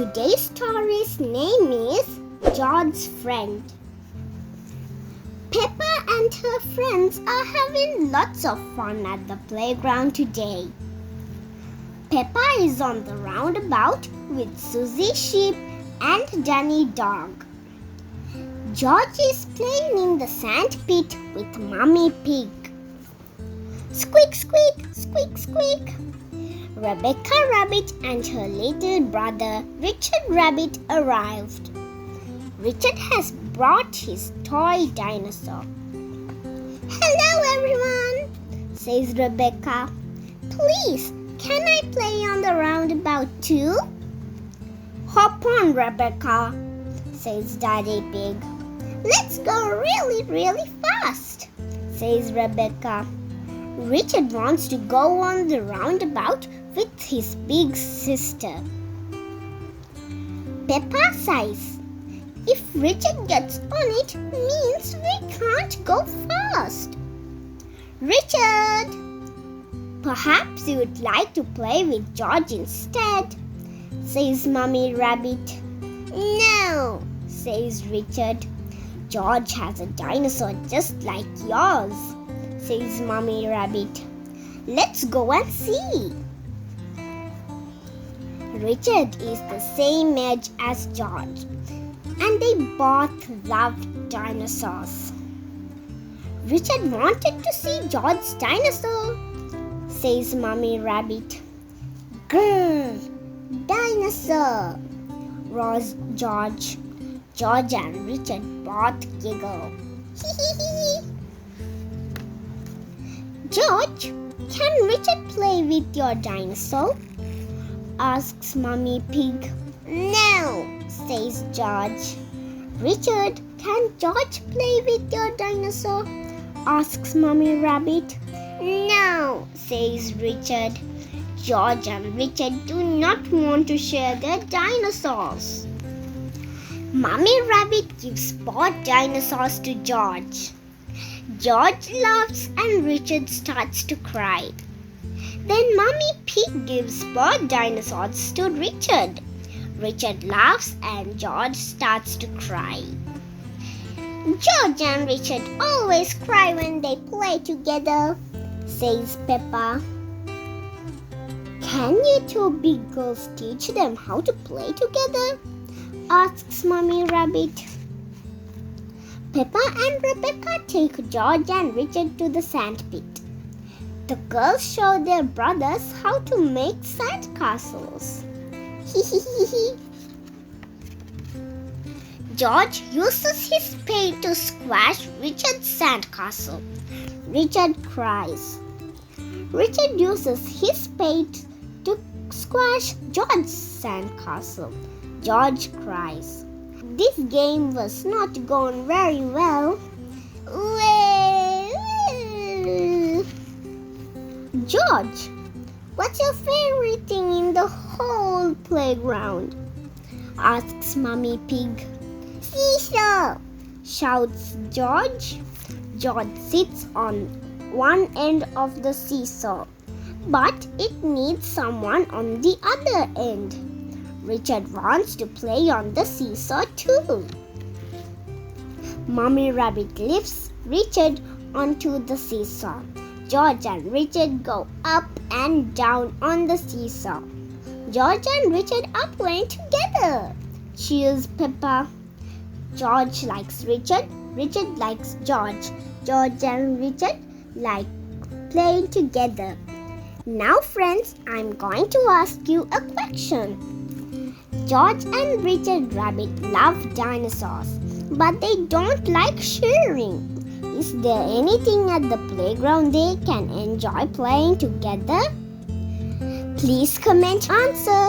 Today's story's name is George's Friend. Peppa and her friends are having lots of fun at the playground today. Peppa is on the roundabout with Susie Sheep and Danny Dog. George is playing in the sand pit with Mummy Pig. Squeak, squeak, squeak, squeak. Rebecca Rabbit and her little brother Richard Rabbit arrived. Richard has brought his toy dinosaur. "Hello everyone," says Rebecca. "Please, can I play on the roundabout too?" "Hop on, Rebecca," says Daddy Pig. "Let's go really, really fast," says Rebecca. Richard wants to go on the roundabout with his big sister. Peppa sighs. "If Richard gets on it, means we can't go fast." "Richard, perhaps you would like to play with George instead," says Mummy Rabbit. "No," says Richard. "George has a dinosaur just like yours," says Mummy Rabbit. "Let's go and see." Richard is the same age as George, and they both loved dinosaurs. "Richard wanted to see George's dinosaur," says Mummy Rabbit. "Grrr, dinosaur," roars George. George and Richard both giggle. "George, can Richard play with your dinosaur?" asks Mummy Pig. "No," says George. "Richard, can George play with your dinosaur?" asks Mummy Rabbit. "No," says Richard. George and Richard do not want to share their dinosaurs. Mummy Rabbit gives both dinosaurs to George. George laughs and Richard starts to cry. Then Mummy Pig gives both dinosaurs to Richard. Richard laughs and George starts to cry. "George and Richard always cry when they play together," says Peppa. "Can you two big girls teach them how to play together?" asks Mummy Rabbit. Peppa and Rebecca take George and Richard to the sand pit. The girls show their brothers how to make sand castles. George uses his spade to squash Richard's sand castle. Richard cries. Richard uses his spade to squash George's sand castle. George cries. This game was not going very well. "George, what's your favorite thing in the whole playground?" asks Mummy Pig. "Seesaw," shouts George. George sits on one end of the seesaw, but it needs someone on the other end. Richard wants to play on the seesaw too. Mummy Rabbit lifts Richard onto the seesaw. George and Richard go up and down on the seesaw. George and Richard are playing together, cheers Peppa. George likes Richard. Richard likes George. George and Richard like playing together. Now friends, I'm going to ask you a question. George and Richard Rabbit love dinosaurs, but they don't like sharing. Is there anything at the playground they can enjoy playing together? Please comment answer.